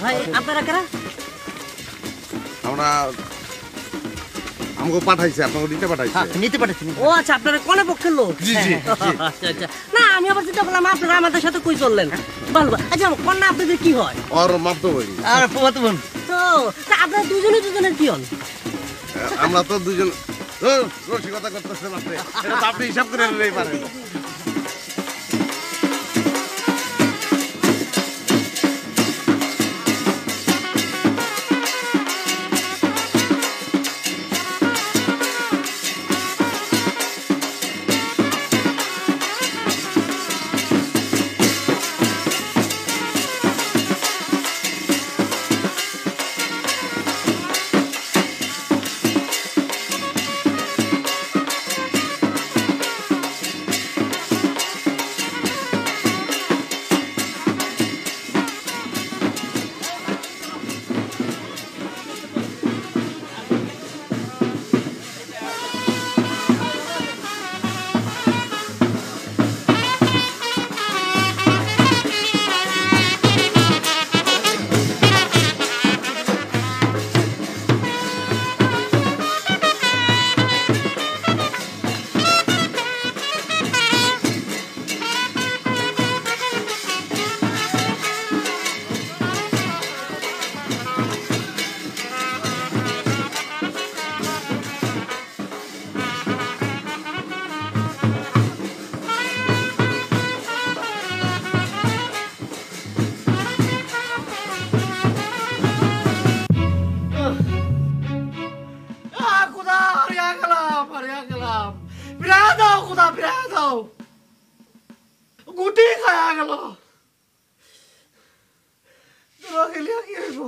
ভাই আপনারা কারা? আমরা আমাকে পাঠাইছে, আপনাকে নিতে পাঠাইছে। নিতে পাঠাইছে? ও আচ্ছা, আপনারা কোন পক্ষের লোক? জি জি। আচ্ছা আচ্ছা, না আমি আবার চিন্তা করলাম আপনারা আমাদের সাথে কই চললেন। ভালো, আচ্ছা কোন না আপনাদের কি হয়? আর মাপ তো বই আর ফুফাতো বোন তো, আপনারা দুজনের কি হন? আমরা তো দুজন রসিকতা করতেছেন আপনি, এটা তো আপনি হিসাব করে নিলেই পারেন। গুটি খায়া গেল খেলিয়া কি হইব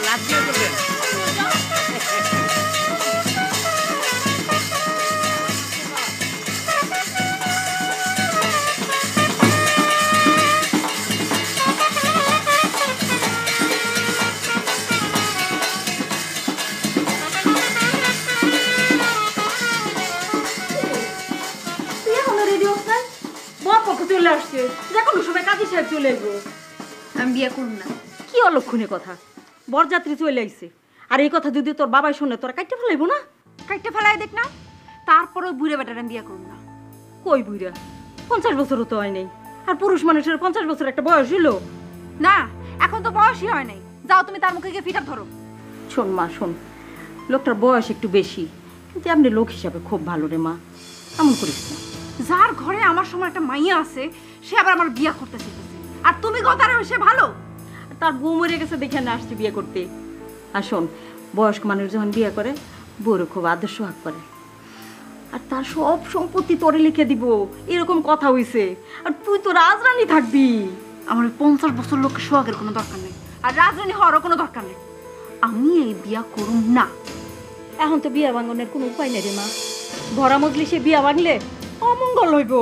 লাস্ট নিয়ে চলবেন। তুই এখনো রেডি হস না? বর পক্ষ চলে আসছে, যে কোনো সময় কাজী সাহেব চলে আসবো। আমি বিয়ে করুম না। কি অলক্ষণে কথা, বরযাত্রী চলে আইছে, আর এই কথা যদি তোর বাবাই শুনে তোরা কাটতে ফেলাইবো না? কাইটটা ফেলাই দেখ না, তারপরে বুড়ে বেটার আমি বিয়ে করুম না। কই বুইরা, 50 বছরও তো হয় নাই, আর পুরুষ মানুষের 50 বছর একটা বয়স হইলো? না, এখন তো বয়সই হয় নাই। যাও তুমি তার মুখে গিয়ে ফিটার ধরো। শোন মা শোন, লোকটার বয়স একটু বেশি, কিন্তু এমনি লোক হিসাবে খুব ভালো রে মা, এমন করিস না। যার ঘরে আমার সময় একটা মাইয়া আছে, সে আবার আমার বিয়ে করতে চাইতেছে, আর তুমি কথার সে ভালো। আর তার বউ মরে গেছে দেখে না আসছে বিয়ে করতে। আর শোন, বয়স্ক মানুষ যখন বিয়ে করে বউরে খুব আদর সোহাগ করে, আর তার সব সম্পত্তি তোরে লিখে দিব, এরকম কথা হইছে। আর তুই তো রাজরানী থাকবি। আমার 50 বছর লোককে সোহাগের কোনো দরকার নেই, আর রাজরানী হওয়ারও কোনো দরকার নেই। আমি এই বিয়া করুম না। এখন তো বিয়া ভাঙনের কোনো উপায় নেই রে মা, ভরা মজলিসে বিয়া ভাঙলে অমঙ্গল হইব।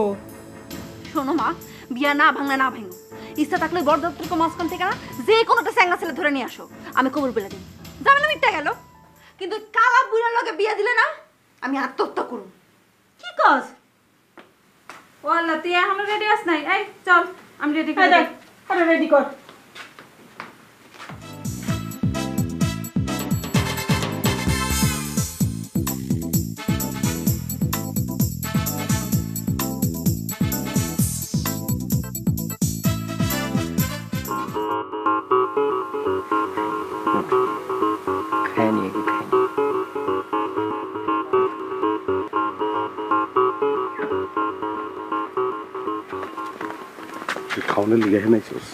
শোনো মা, বিয়া না ভাঙলে না ভাঙো, ইচ্ছা থাকলে বরযাত্রীকে মাঝখান থেকে না যে কোনো একটা স্যাঙ্গা ছেলে ধরে নিয়ে আসো, আমি কবর বেলা দিই। জামেলা মিটটা গেল, কিন্তু কালা বুড়ার লগে বিয়া দিলে না আমি আত্মহত্যা করুম। কি কস? ও আল্লাহ, তুই এখনো রেডি আস নাই? এই চল, আমি রেডি করে দেখ, আরে রেডি কর। তুই খাওয়ানোর লিগে এখানে আইছিস?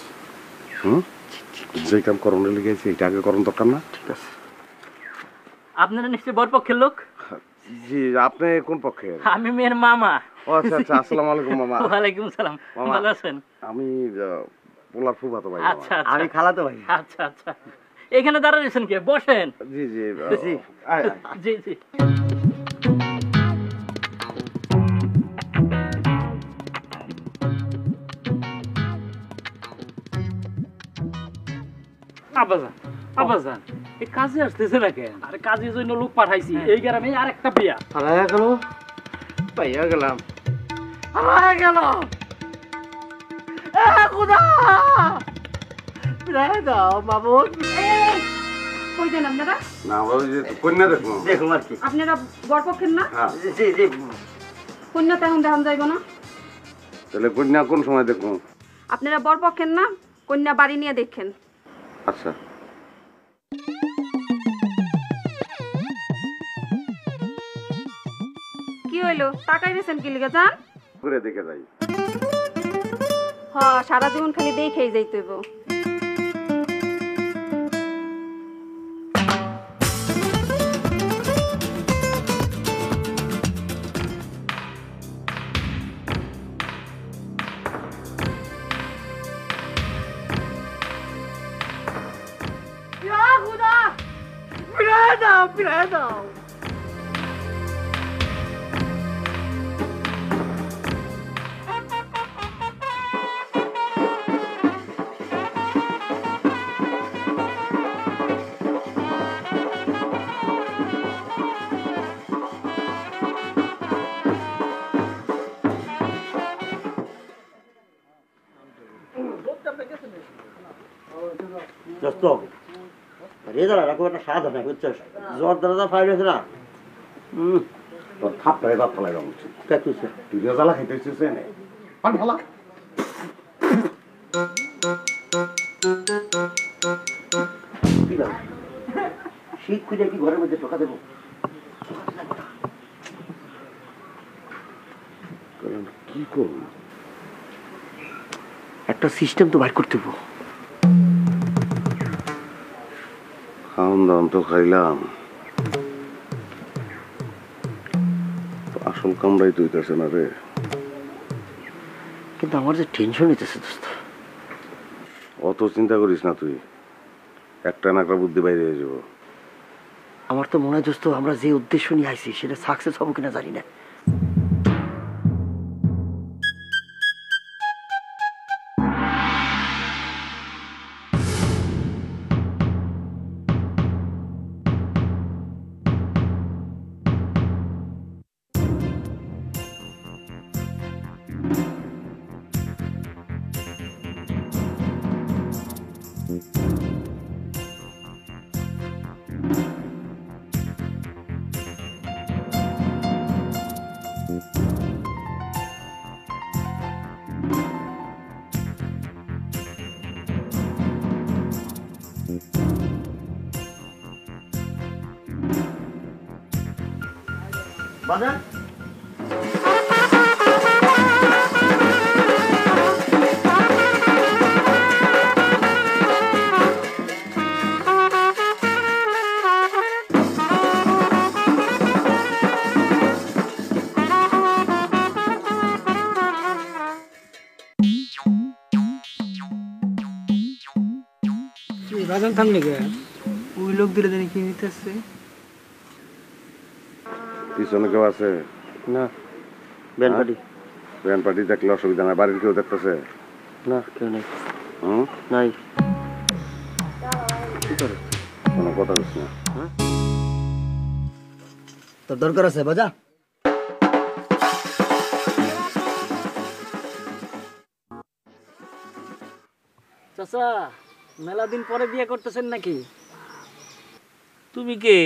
যে কাম করণের লিগে আইছি এটা আগে করণ দরকার না? ঠিক আছে। আপনারা নিশ্চয়ই বরপক্ষের লোক? জি, আপনি কোন পক্ষে? আমি মেয়ের মামা। ও আচ্ছা আচ্ছা, আসসালামু আলাইকুম মামা। ওয়ালাইকুম সালাম। মামা। ভালো আছেন? আমি পোলার ফুফাতো ভাই। আচ্ছা মামা। আচ্ছা। আমি খালাতো ভাই। আচ্ছা আচ্ছা, এখানে দাঁড়াইছেন কে? বসেন। জি জি জি। আয়, আয়। জি জি। আব্বাজান, আব্বাজান, এই কাজে আসতেছে না কেন? আরে কাজের জন্য লোক পাঠাইছি, এই গ্রামে আরেকটা বিয়া। হারায়া গেল, পাইয়া গেলাম, হারায়া গেল। খুদা, বিদায় দাও মামুন। কই দেন আপনারা? না আমরা ওই যে কন্যা দেখবো। দেখুন আর কি। আপনারা বরপক্ষের না? হ্যাঁ, জি জি। কন্যা তেমন দেখান যাইব না? তাহলে কন্যা কোন সময় দেখবো? আপনারা বরপক্ষের না, কন্যা বাড়ি নিয়ে দেখেন। আচ্ছা। কি হইলো, তাকাই দিয়েছেন কি লিগে? যান ঘুরে দেখে যাই। হ, সারা জীবন খালি দেখেই যাইতে হইব। বিদায় দাও, বিদায় দাও। দোস্ত রেজাল্ট এরকম একটা স্বাদ হবে বুঝছো, জ্বর দাদা ফাইল হয়েছে না। তোর থাপটারে দাঁত ফেলাই দেওয়া উচিত। তুই রেজালা খাইতে হইছিস এনে। পান ভালা। শীত খুঁজে কি ঘরের মধ্যে ঢোকা দেবো? কি করবো? একটা সিস্টেম তো বাইর করতে হবো। খাওয়ান দাওয়ান তো খাইলাম, আসল কামড়াই তুইতেছে না রে। কিন্তু আমার যে টেনশন নিতেছে দোস্ত। অত চিন্তা করিস না তুই, একটা না একটা বুদ্ধি বাইরে হয়ে যাবো। আমার তো মনে হয় দোস্ত আমরা যে উদ্দেশ্য নিয়ে আইছি সেটা সাকসেস হবো কিনা জানি না। বাজার বাজান থামলে গে ওই লোক ধরে জানি কি নিতেছে পিছনে কেউ আছে? না ব্যান্ড পার্টি। ব্যান্ড পার্টি দেখলে অসুবিধা নাই, বাড়ির কেউ দেখতেছে? না কেউ নেই। হুম, নাই। কোনো কথা হচ্ছে না। তোর দরকার আছে বাজা। চাচা মেলা দিন পরে বিয়ে করতেছেন নাকি? তুমি কে?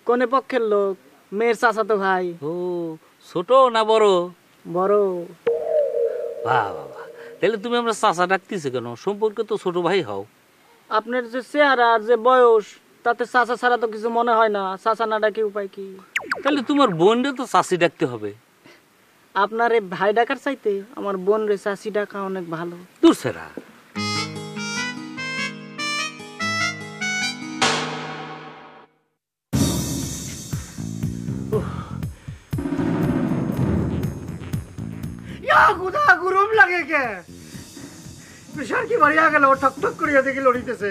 কোনে পক্ষের লোক? মেয়ের চাচাতো ভাই। ও ছোট না বড়? বড়। বাহ বাবা, তাহলে তুমি আমরা চাচা ডাকতেছো কেন? সম্পর্কে তো ছোট ভাই হও। আপনার যে চেহারা আর যে বয়স তাতে চাচা ছাড়া তো কিছু মনে হয় না। চাচা না ডাকি উপায় কি? তাহলে তোমার বোনরে তো চাচি ডাকতে হবে। আপনার এই ভাই ডাকার চাইতে আমার বোন রে চাচি ডাকা অনেক ভালো। দূর সেরা। খুদা গরম লাগে কে? প্রেশার কি বাড়িয়া গেল? ঠক ঠক করিয়া দেখি লড়িতেছে।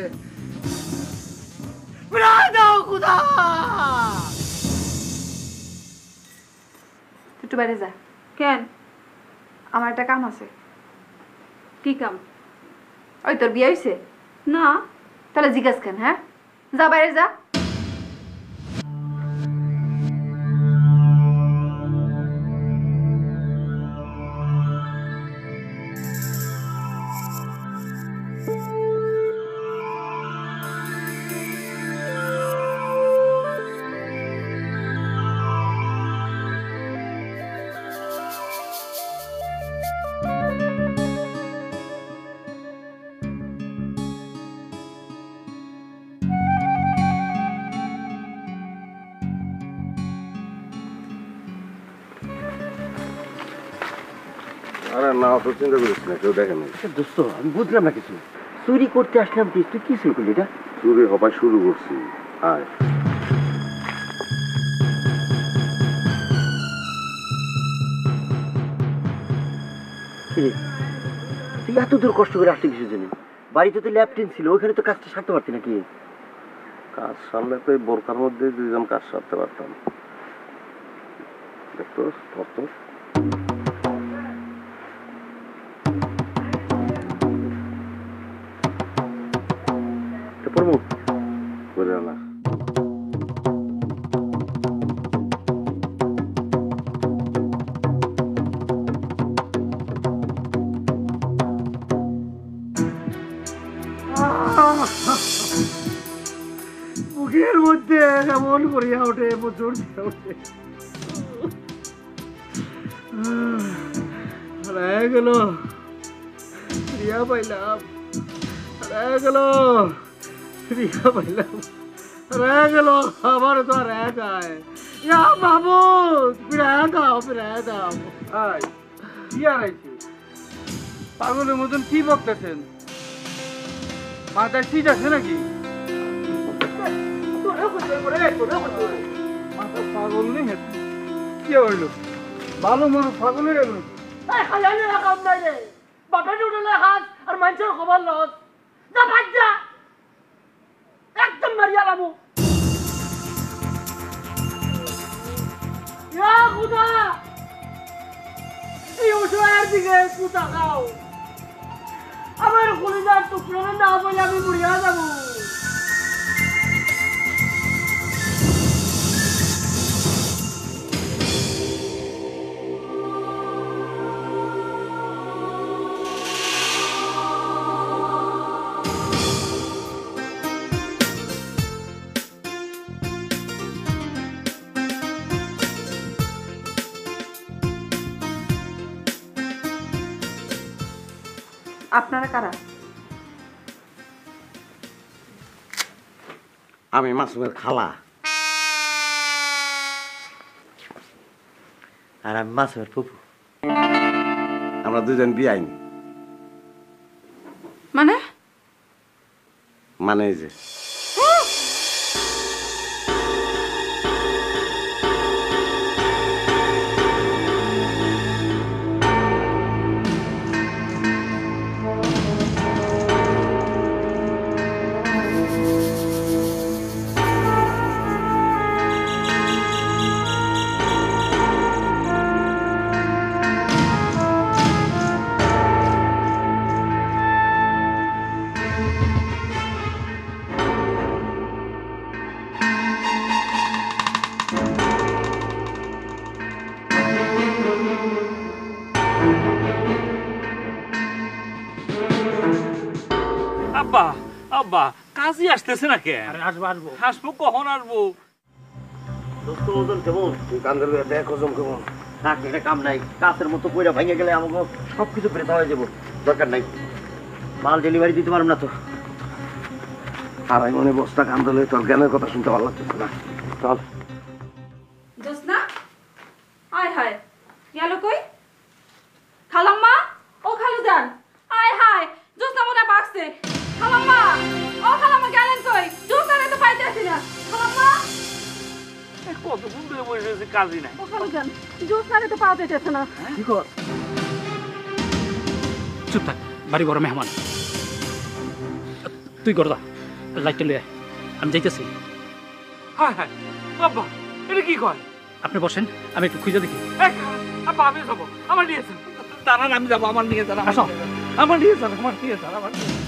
দাও খুদা। একটু বাইরে যা। কেন? আমার একটা কাম আছে। কি কাম? ওই তোর বিয়ে হয়েছে না। তাহলে জিজ্ঞাসা কেন? হ্যাঁ যা বাইরে যা। আরে না, অত চিন্তা করিস না, কেউ দেখে নাই। দোস্ত আমি বুঝলাম না কিছু। চুরি করতে আসলাম তুই তুই কি চুরি করলি এটা? চুরি হবার শুরু করছি। আয় কিরে, তুই এত দূর কষ্ট করে আসলি কিছু জন্য? বাড়িতে তো ল্যাপটিন ছিল, ওখানে তো কাজটা সারতে পারতি নাকি? কাজ সামনে তো এই বোরকার মধ্যে দুইজন কাজ সারতে পারতাম। দেখতো ধরতো পড়বো করে না। মুখের মধ্যে এমন করিয়া ওঠে, প্রচুর ওঠে। হারায় গেল, রিয়া পাইলাম। হারায় গেল, রিয়া পাইলাম। হারায় গেল, আমার তো হারায় যায়। ইয়া মাহমুদ, ফিরায় দাও, ফিরায় দাও। কি হারাইছে? পাগলের মতন কি বকতেছেন? মাথায় ঠিক আছে নাকি? পাগল নেই, কি হইলো? ভালো মানুষ পাগল হয়ে গেল। বাপের উঠলে হাত আর মানুষের খবর লস। যা ভাগ যা। মারি আলামু ইয়া খুদা এই অসহায়ের দিকে কুতা খাও আমার কলিজার টুকরো না বলে আমি মরিয়া যাবো আপনারা কারা? আমি মাসুমের খালা। আর আমি মাসুমের ফুফু। আমরা দুজন বিয়াইন। মানে মানে এই যে আব্বা আব্বা কাজই আসতেছে না কেন? আরে আসবো আসবো আসবো কখন আসবো? দোস্ত ওজন কেমন? তুই কান্দে লইয়া দেখ ওজন কেমন। থাক, এটা কাম নাই। কাছের মতো পয়রা ভেঙে গেলে আমাকে সবকিছু বেরোতে হয়ে যাবো। দরকার নাই, মাল ডেলিভারি দিতে পারবো না তো। আড়াই মনে বস্তা কান্দে লই তোর জ্ঞানের কথা শুনতে ভালো লাগতেছে না। চল। জোসনা আয় হায় গেল কই? খালাম্মা ও খালুজান আয় হায় জোসনা মনে বাকছে। খালাম্মা ও খালাম্মা গেলেন কই? জোসনারে তো পাইতেছি না। খালাম্মা কতক্ষণ ধরে বসে আছি, কাজই নাই। ও খালুজান জোসনারে তো পাওয়া যাইতেছে না। কি কর? চুপ থাক, বাড়ি বড় মেহমান। তুই করদা লাইটটা লিয়ে আমি যাইতেছি। হায় হায় বাবা, এটা কি কয়? আপনি বসেন, আমি একটু খুঁজে দেখি। আব্বা আমি যাবো, আমার নিয়ে যান। দাঁড়ান, আমি যাবো, আমার নিয়ে যান। আসো, আমার নিয়ে যান, আমার নিয়ে যান, আমার নিয়ে যান।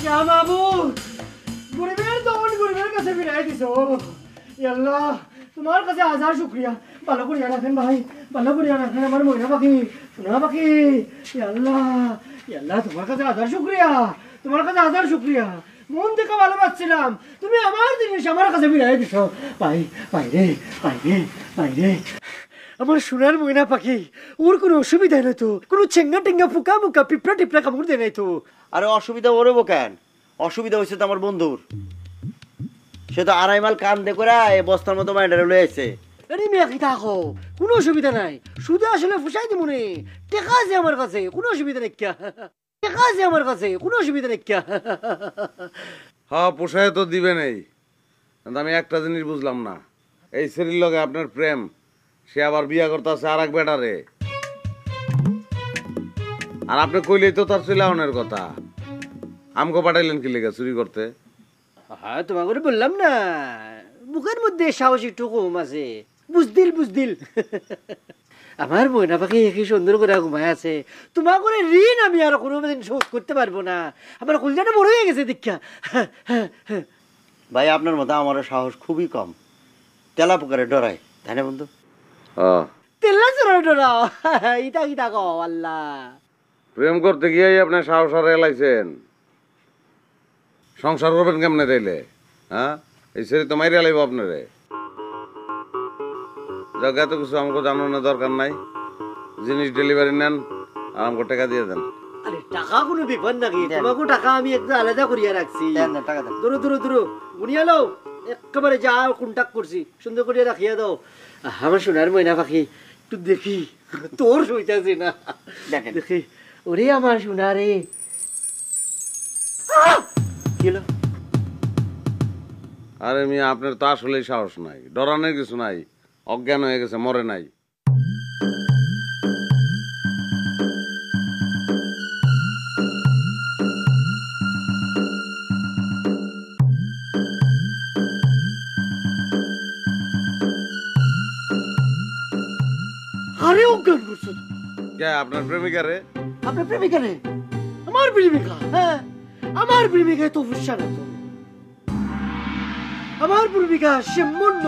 ইয়া মাবুদ গরিবের দমন গরিবের কাছে ফিরাই দিছো আল্লাহ তোমার কাছে হাজার শুকরিয়া ভালো করিয়া রাখেন ভাই ভালো করিয়া রাখেন আমার ময়না পাখি সোনা পাখি আল্লাহ আল্লাহ তোমার কাছে হাজার শুকরিয়া তোমার কাছে হাজার শুকরিয়া মন থেকে ভালো পাচ্ছিলাম তুমি আমার জিনিস আমার কাছে ফিরাই দিছো ভাই ভাই রে ভাই রে ভাই রে আমার সোনার ময়না পাখি ওর কোনো অসুবিধা নাই তো কোনো চেঙ্গা টেঙ্গা ফুকা মুকা পিঁপড়া টিপড়া কামড় দেয় নাই তো আরে অসুবিধা ওরব কেন? অসুবিধা হয়েছে তো আমার বন্ধুর। সে তো আড়াই মাল কান দে করে এই বস্তার মতো মাইন্ডারে লয়ে আসছে। আরে মেয়ে কি থাকো কোনো অসুবিধা নাই শুধু আসলে ফুসাই দিব নে টেকা আছে আমার কাছে কোনো অসুবিধা নেই ক্যা টেকা আছে আমার কাছে কোনো অসুবিধা নেই ক্যা হ্যাঁ, পোষায় তো দিবে নেই। কিন্তু আমি একটা জিনিস বুঝলাম না, এই শরীর লগে আপনার প্রেম, সে আবার বিয়া করতেছে আর এক বেটারে। আর আপনি কইলেই তো তার চিলাওনের কথা। আমগো পাঠাইলেন কি লেগে চুরি করতে? হ্যাঁ তোমাকে করে বললাম না বুকের মধ্যে সাহস একটু কম আছে বুঝদিল বুঝদিল আমার ময়না পাখি কি সুন্দর করে ঘুমায় আছে তোমার করে ঋণ আমি আর কোনো দিন শোধ করতে পারবো না আমার কলজাটা বড় হয়ে গেছে দীক্ষা ভাই আপনার মতো আমারও সাহস খুবই কম। তেলা পোকারে ডরায়, তাই না বন্ধু? তেল্লা চোরা ডরাও ইটা কি থাকো আল্লাহ প্রেম করতে গিয়ে আপনার সাহস আর এলাইছেন। সংসার করবেন কেমনে তাইলে? হ্যাঁ, এই শরীর তো মাইরে এলাইব আপনারে। যাক, এত কিছু আমাকে জানানোর দরকার নাই। জিনিস ডেলিভারি নেন আর আমাকে টাকা দিয়ে দেন। আরে টাকা কোনো ব্যাপার নাকি তোমাকে টাকা আমি একটা আলাদা করিয়া রাখছি টাকা দেন। দূর দূর দূর গুনিয়া লও একেবারে যা কন্টাক্ট করছি সুন্দর করিয়া রাখিয়া দাও আমার সোনার ময়না পাখি একটু দেখি তোর সইতাছি না দেখেন। দেখি ওরে আমার সোনারে কি হলো? আরে মিয়া আপনার তো আসলেই সাহস নাই, ডরানোর কিছু নাই, অজ্ঞান হয়ে গেছে, মরে নাই। আরে অজ্ঞান করছো কে আপনার প্রেমিকা রে? আপনার প্রেমিকা রে? আমার প্রেমিকা? হ্যাঁ, আমার প্রেমিকায় তো ফুসা না তো। আমার প্রেমিকা শিমুন্ন,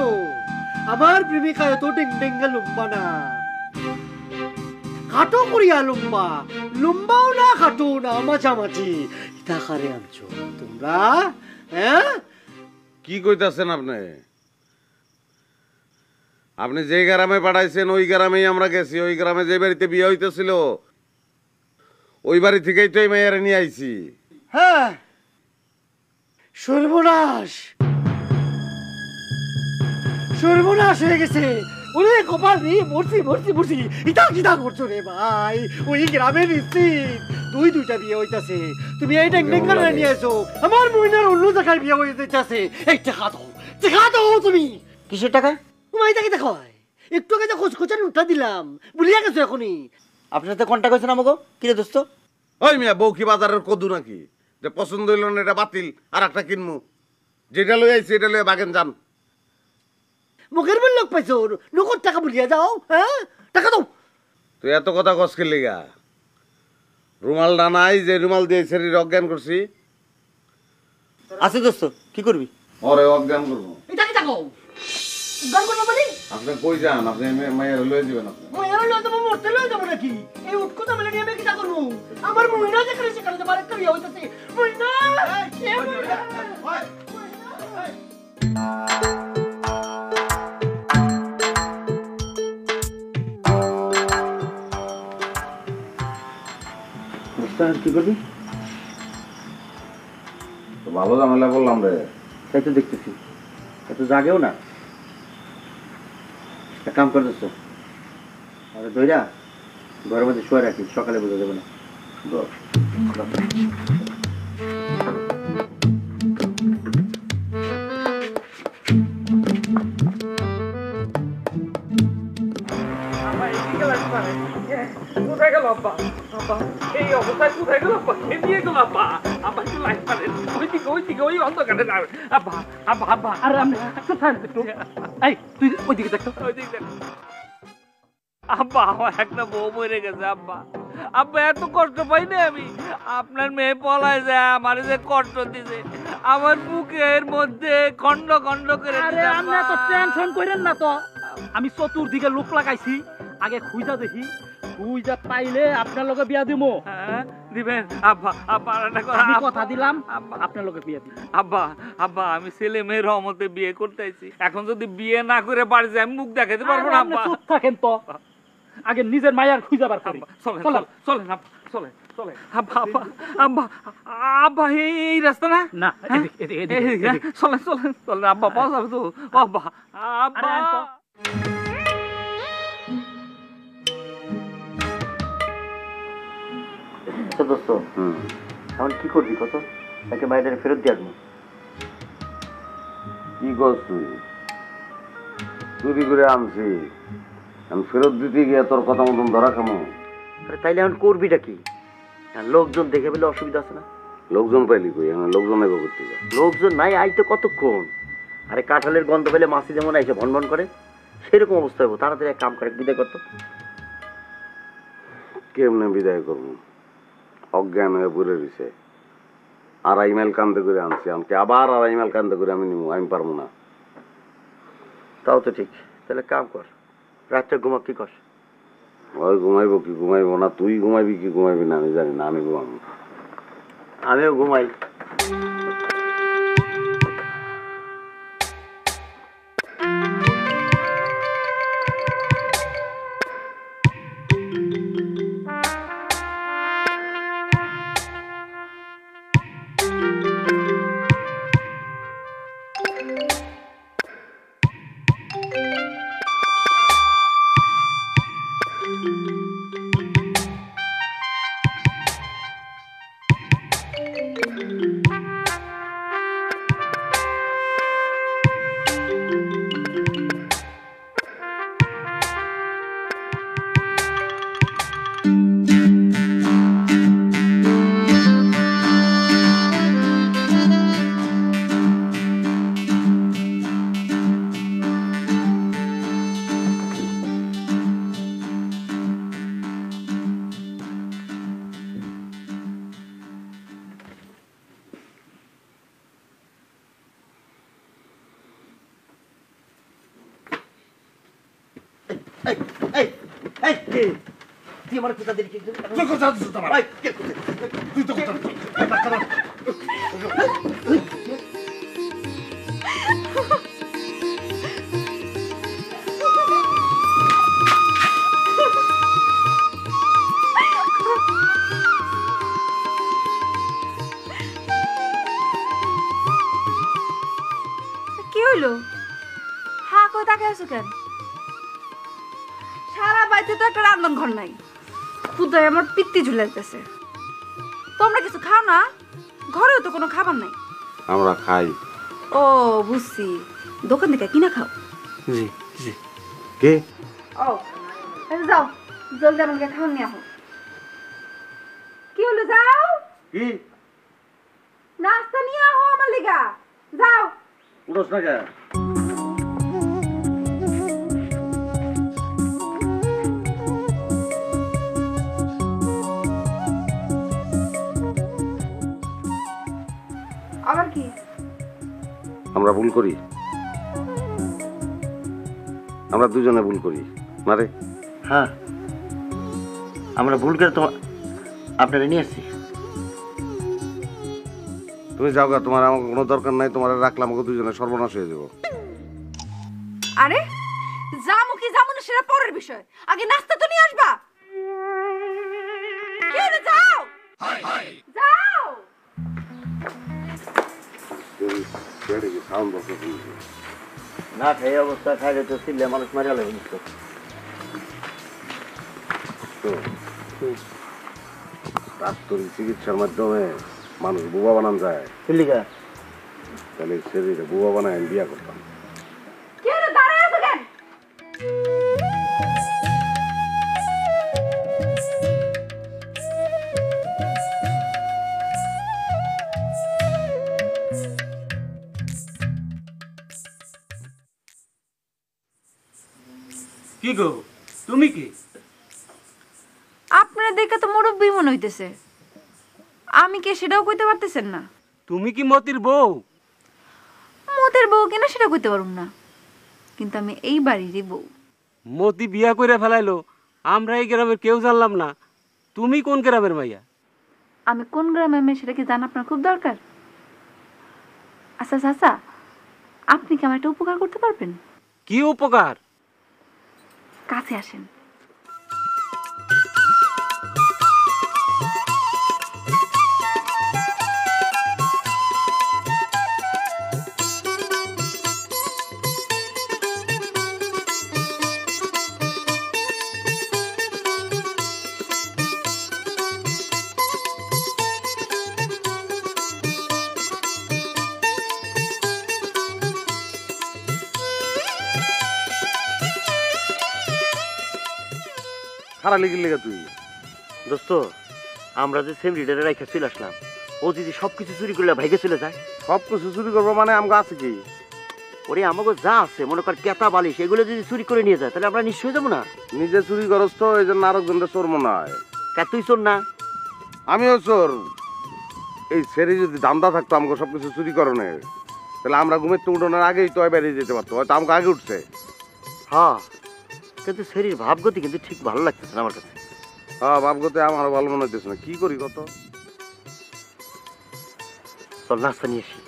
আমার প্রেমিকায় তো ডেঙ্গা লম্বা না, খাটো করিয়া লম্বা, লম্বাও না খাটো না, মাঝামাঝি। এটা কারে আনছো তোমরা? হ্যাঁ, কি কইতাছেন আপনি? আপনি যে গ্রামে পাঠাইছেন ওই গ্রামেই আমরা গেছি। ওই গ্রামে যে বাড়িতে বিয়ে হইতেছিল ওই বাড়ি থেকেই তো এই মেয়েরা নিয়ে আইছি। হ্যাঁ, সর্বনাশ, সর্বনাশ হয়ে গেছে। ওরে কপাল রে, মরছি মরছি মরছি। ইতা কিতা করছো রে ভাই? ওই গ্রামের নিশ্চিত দুইটা বিয়ে হইতাছে, তুমি এই ডেঙ্গা নিয়ে এসো। আমার মহিলার অন্য জায়গায় বিয়ে হয়ে যাইতাছে। এই টাকা দাও তুমি। কিসের টাকায়? তোমার এই টাকা দেখো, একটু আগে তো খোঁজখোঁচার উঠা দিলাম, ভুলিয়া গেছো এখনই। আপনার সাথে কন্টাক্ট হয়েছে না আমাকে? কিরে দোস্ত? ওই মিয়া বউ কি বাজারের কদু নাকি যে পছন্দ হইল না এটা বাতিল আর একটা কিনমু? যেটা লই আইছি এটা লইয়া বাগেন যান। মুখের বল লোক পাইছো, নগদ টাকা ভুলিয়া যাও। হ্যাঁ, টাকা দাও। তুই এত কথা কসকে লিগা? রুমালটা নাই যে রুমাল দিয়ে শরীর অজ্ঞান করছি? আছে দোস্ত, কি করবি? ওরে অজ্ঞান করবো? এটা কি টাকা গান করবো মানে? আপনি কই যান? আপনি মায়ের লয়ে যাবেন? আপনি মহিলা লয়ে যাবো, মরতে লয়ে যাবো নাকি? এই উৎকোতা মেলে নিয়ে আমি কিটা করবো? আমার মহিলা যেখানে সেখানে তো বারেকটা বিয়ে হইতেছে। মহিলা, কি করবি? তো ভালো ঝামেলা বললাম রে। তাই তো দেখতেছি, এত জাগেও না। এক কাম করে দোস্ত, আরে দইরা ঘরের মধ্যে শুয়ে রাখি, সকালে বোঝা যাবে না। কোথায় গেল আব্বা? আব্বা এই অবস্থায় কোথায় গেল আব্বা? কে নিয়ে গেল আব্বা? আব্বা একটু লাইট মারেন, ওইদিকে ওই অন্ধকারে যাবে। আব্বা আব্বা আব্বা আরে আমি একটু এই তুই ওইদিকে দেখ, ওইদিকে দেখ। আব্বা আমার একটা বউ মরে গেছে আব্বা। আব্বা এত কষ্ট পাই না আমি। আপনার মেয়ে পলায় যায়, আমার যে কষ্ট দিছে, আমার বুকের মধ্যে খন্ড খন্ড করে দিছে। আরে আপনি তো টেনশন করেন না তো, আমি চতুর্দিকে লোক লাগাইছি, আগে খুঁজা দেখি, খুঁজা পাইলে আপনার লগে বিয়া দিমু। হ্যাঁ দিবেন আব্বা। আব্বা আমি কথা দিলাম আপনার লগে বিয়া দিব। আব্বা আব্বা আমি ছেলে মেয়ের রহমতে বিয়ে করতে আইছি, এখন যদি বিয়ে না করে বাড়ি যাই আমি মুখ দেখাতে পারবো না আব্বা। চুপ থাকেন তো, আগে নিজের মায়ের খুঁজা বার করি। চলেন চলেন আব্বা, চলেন চলেন আব্বা। আব্বা আব্বা আব্বা এই রাস্তা না? না এদিকে চলেন চলেন চলেন আব্বা, পাওয়া যাবে তো আব্বা। আব্বা দোস্ত, এখন কি করবি কত? তাকে বাইরে ফেরত দিয়ে আসবো। কি করছ তুই? চুরি করে আনছি, আমি ফেরত দিতে গিয়ে তোর কথা মতন ধরা খামো? আরে তাইলে এখন করবিটা কি? লোকজন দেখে পেলে অসুবিধা আছে না? লোকজন পাইলি কই? এখন লোকজন এগো করতে যা। লোকজন নাই, আইতে কতক্ষণ? আরে কাঁঠালের গন্ধ পেলে মাছি যেমন আইসে ভন ভন করে, সেরকম অবস্থা হবো। তাড়াতাড়ি এক কাম করে বিদায় করতো। কেমনে বিদায় করবো? অজ্ঞান হয়ে পড়ে রয়েছে, 2.5 মাইল কান্দে করে আনছি, আমাকে আবার 2.5 মাইল কান্দে করে আমি নিবো? আমি পারবো না। তাও তো ঠিক, তাহলে কাম কর, রাত্রে ঘুমা। কি কর? ওই ঘুমাইবো কি ঘুমাইবো না? তুই ঘুমাইবি কি ঘুমাইবি না আমি জানি না, আমি ঘুমাবো। আমিও ঘুমাই। এই এই এই কে তুই আমার কোথা দিলি কি তুই কথা দিছিস তোমার এই কে কোথা তুই তো কথা কি হইলো হা কই তাকে আছো কেন সারা বাড়িতে তো একটা রান্নার ঘর নাই খুদায় আমার পিত্তি ঝুলাইতেছে তোমরা কিছু খাও না ঘরেও তো কোনো খাবার নাই আমরা খাই ও বুঝছি দোকান থেকে কিনা খাও জি জি কে ও আচ্ছা যাও জলদি আমাকে খাওয়ান নিয়ে আসো কি হলো যাও কি নাস্তা নিয়ে আহো আমার লিগা যাও উড়স না কে আবার কি আমরা ভুল করি আমরা দুজনে ভুল করি না রে হ্যাঁ আমরা ভুল করে তোমার আপনারা নিয়ে আসছি তুমি যাও গা তোমার আমার কোনো দরকার নাই তোমার রাখলাম আমাকে দুজনে সর্বনাশ হয়ে যাবো আরে যামু কি যামু না সেটা পরের বিষয় আগে নাস্তা তো নিয়ে আসবা কি হলো যাও যাও না খাই অবস্থা খাইলে তো ছিললে মানুষ মারা লাগবে ডাক্তারি চিকিৎসার মাধ্যমে মানুষ বুবা বানান যায় চিল্লিকা তাহলে শরীরে বুবা বানায় আমি বিয়া করতাম কি হলো দাঁড়ায় আছো কেন কি গো তুমি কি আপনার দেখে তো মুরব্বি মনে হইতেছে আমি কে সেটাও কইতে পারতেছেন না তুমি কি মতির বউ মোদের বউ কিনা সেটা কইতে পারুম না কিন্তু আমি এই বাড়িরই বউ মতি বিয়া করে ফেলাইলো আমরা এই গ্রামের কেউ জানলাম না তুমি কোন গ্রামের মাইয়া আমি কোন গ্রামে মেয়ে সেটা কি জানা আপনার খুব দরকার আচ্ছা চাচা আপনি কি আমার একটা উপকার করতে পারবেন কি উপকার কাছে আসেন খারা লেগে লেগে তুই দোস্ত আমরা যে সেম রিডারে রাখা চলে আসলাম ও যদি সবকিছু চুরি করলে ভাইকে চলে যায় সব কিছু চুরি করবো মানে আমাকে আছে কি ওরে আমাকে যা আছে মনে কর কেতা বালিশ এগুলো যদি চুরি করে নিয়ে যায় তাহলে আমরা নিশ্চয়ই যাবো না নিজে চুরি করস তো এই জন্য আরেকজনটা চোর মনে হয় তুই চোর না আমিও চোর এই সেরি যদি ধান্দা থাকতো আমাকে সবকিছু চুরি করণের তাহলে আমরা ঘুমের তো উঠোনের আগেই তো বেরিয়ে যেতে পারতো হয়তো আমাকে আগে উঠছে হ্যাঁ কিন্তু শরীর ভাবগতি কিন্তু ঠিক ভালো লাগতেছে না আমার কাছে হ্যাঁ ভাবগতে আমারও ভালো মনে হইতেছে না কি করি কত চল নাস্তা নিয়ে আসি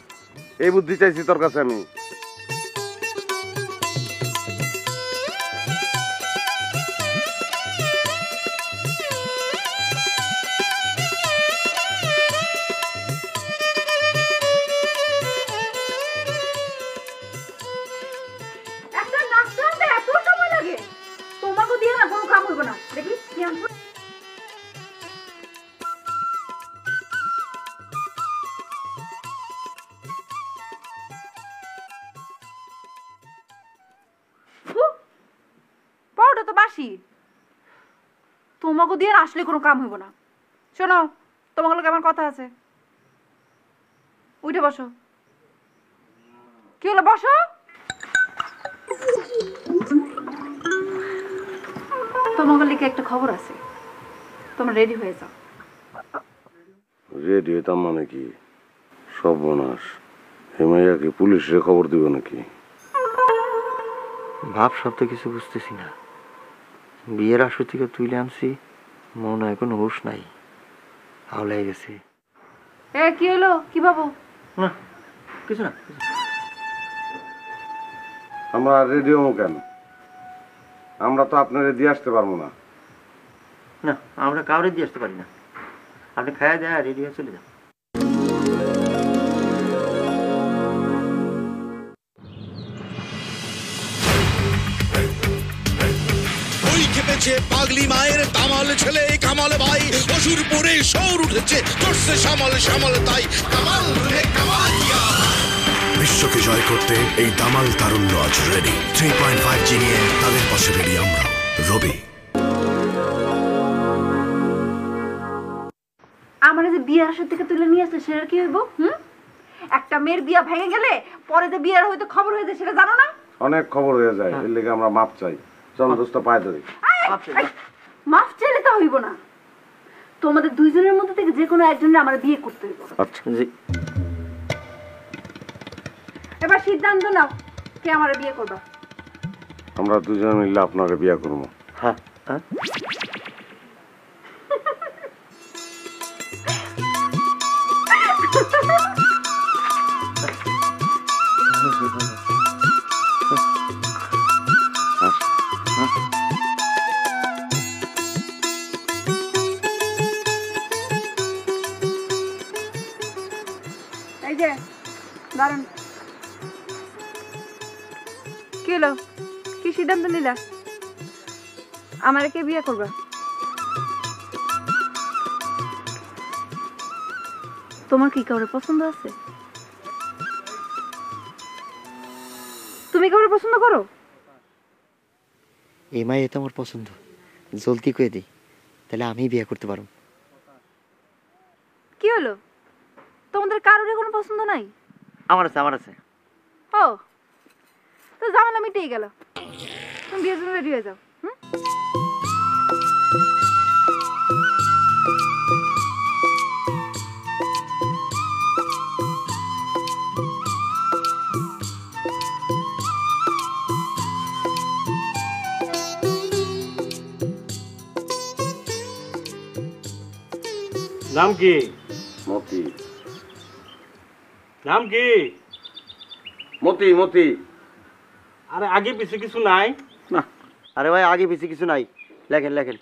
এই বুদ্ধি চাইছি তোর কাছে আমি একটা নাস্তা আনতে এত সময় লাগে তোমাকে দিয়ে না কোনো কাম হইব না দেখি কি আনছো পাউডার তো বাসি তোমাকে দিয়ে আসলে কোনো কাম হইব না শোনো তোমাকে লোক আমার কথা আছে উঠে বসো কি হলো বসো তোমাকে লিখে একটা খবর আছে তোমরা রেডি হয়ে যাও রেডি হইতাম মানে কি সর্বনাশ হেমাইয়া কি পুলিশে খবর দিব নাকি ভাব শব্দ কিছু বুঝতেছি না বিয়ের আসর থেকে তুলে আনছি, মনে হয় কোনো হুশ নাই, হাওলায় গেছে। এ কি হলো, কি ভাবো? না কিছু না। আমরা রেডি হবো কেন? আমরা তো আপনার দিয়ে আসতে পারবো না। না আমরা কাউরে দিয়ে আসতে পারি না, আপনি খায়া দেয়া রেডি হয়ে চলে যান। ওই খেপেছে পাগলি মায়ের দামাল ছেলে কামাল ভাই, অসুরপুরে শহর উঠেছে করছে সামাল সামাল তাই কামাল রে কামাল দিয়া। বিশ্বকে জয় করতে এই দামাল তারুণ্য আজ রেডি। 3.5G নিয়ে তাদের পাশে রেডি আমরা, রবি। আমার যে বিয়ের আসর থেকে তুলে নিয়ে আসলে সেটা কি হইব? একটা মেয়ের বিয়া ভেঙে গেলে পরে যে বিয়ের হয়তো খবর হয়ে যায়, সেটা জানো না? অনেক খবর হয়ে যায়, এর লেগে আমরা মাপ চাই। চল দোস্ত পায়ে ধরি। মাফ চাইলে তো হইব না, তোমাদের দুইজনের মধ্যে থেকে যে কোনো একজনের আমার বিয়ে করতে হইব। আচ্ছা জি। এবার সিদ্ধান্ত নাও, কে আমার বিয়ে করবা? আমরা দুজন মিলে আপনার বিয়ে করবো। হ্যাঁ হ্যাঁ এই যে দাঁড়ান, কি হলো, কি সিদ্ধান্ত নিলা? আমারে কে বিয়ে করবা? তোমার কি কাউরে পছন্দ আছে? তুমি কাউরে পছন্দ করো? এই মাই তো আমার পছন্দ, জলদি করে দিই, তাহলে আমি বিয়ে করতে পারবো। কি হলো, তোমাদের কারোর কোনো পছন্দ নাই? আমার আছে, আমার আছে। ও, তো ঝামেলা মিটেই গেল, তুমি বিয়ের জন্য রেডি হয়ে যাও। নাম কি? মতি। নাম কি? মতি মতি। আরে আগে পিছে কিছু নাই? না আরে ভাই আগে পিছে কিছু নাই, লেখেন লেখেন।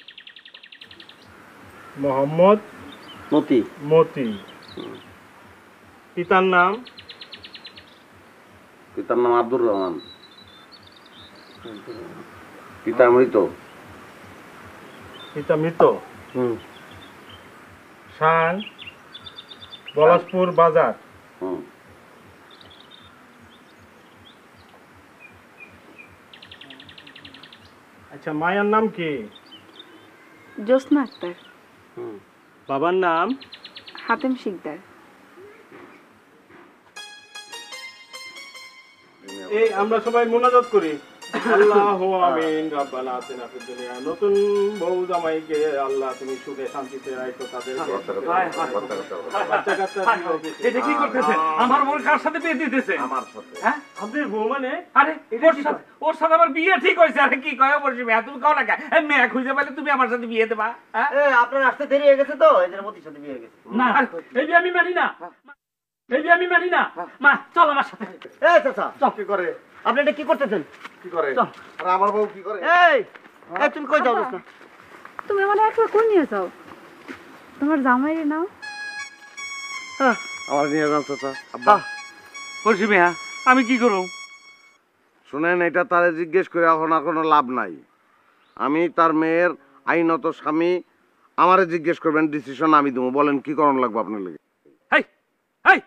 মোহাম্মদ মতি। মতি। পিতার নাম? পিতার নাম আব্দুর রহমান। পিতা মৃত। পিতা মৃত। হুম। শান পলাশপুর বাজার। হুম। আচ্ছা, মায়ের নাম কি? জ্যোৎস্না আক্তার। বাবার নাম? হাতেম শিকদার। এই আমরা সবাই মোনাজাত করি। আল্লাহু আমিন। রব্বানা আতিনা ফিদ দুনিয়া। নতুন বউ জামাইকে আল্লাহ তুমি সুখে শান্তিতে রাখো, তাদের বাচ্চা কাচ্চা দিও। এটা কি করতেছে? আমার বোন কার সাথে বিয়ে দিতেছে? আমার সাথে। হ্যাঁ, আপনার বউ মানে? আরে ওর সাথে আমার বিয়ে ঠিক হয়েছে। আরে কি কয় বলছি মেয়া, তুমি কও না কেন? মেয়া খুঁজে পেলে তুমি আমার সাথে বিয়ে দেবা? হ্যাঁ, আপনার আসতে দেরি হয়ে গেছে তো, এই জন্য মতির সাথে বিয়ে হয়ে গেছে। না এই বিয়ে আমি মানি না, এই বিয়ে আমি মানি না। মা চল আমার সাথে। এই চাচা কি করে? আপনি এটা কি করতেছেন? কি করে? চল। আর আমার বউ কি করে? এই এই তুমি কই যাও না? তুমি আমার একলা কোন নিয়ে যাও? তোমার জামাইরে নাও। আমার নিয়ে যান চাচা। আব্বা বলছি মেয়া, আমি কি করব? শুনেন, এটা তারে জিজ্ঞেস করে এখন আর কোনো লাভ নাই। আমি তার মেয়ের আইনত স্বামী, আমারে জিজ্ঞেস করবেন, ডিসিশন আমি দেবো। বলেন কি করণ লাগবে আপনার লেগে? হেই হেই,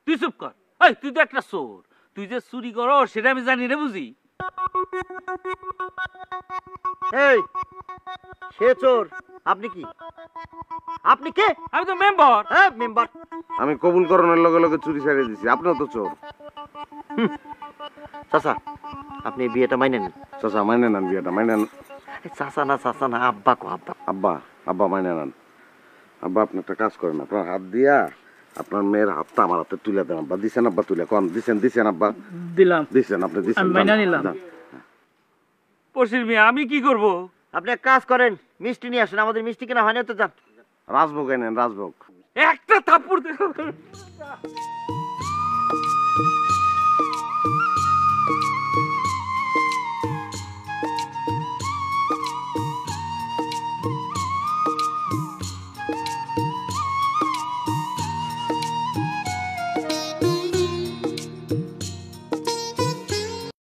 তুই চুপ কর। এই তুই তো একটা চোর, তুই যে চুরি করো সেটা আমি জানি রে, বুঝি। এই সে চোর, আপনি কি? আপনি কে? আমি তো মেম্বার। হ্যাঁ মেম্বার। আমি কবুল করণের লগে লগে চুরি ছাড়িয়ে দিছি, আপনিও তো চোর। চাচা আপনি এই বিয়েটা মাইনেন? চাচা মাইনে নেন বিয়েটা, মাইনে নেন। চাচা না আব্বা কো আব্বা। আব্বা আব্বা মাইনে নেন। আব্বা আপনি একটা কাজ করেন, আপনার হাত দিয়া আপনার মেয়ের হাতটা আমার হাতে তুলে দেন। আব্বা দিছেন? আব্বা তুলে কন দিছেন? দিছেন আব্বা? দিলাম। দিছেন, আপনি দিছেন। আমি মাইনা নিলাম। পশির মিয়া, আমি কি করব? আপনি এক কাজ করেন, মিষ্টি নিয়ে আসেন, আমাদের মিষ্টি কেনা হয় না তো। যান, রাজভোগ এনেন, রাজভোগ। একটা থাপ্পড়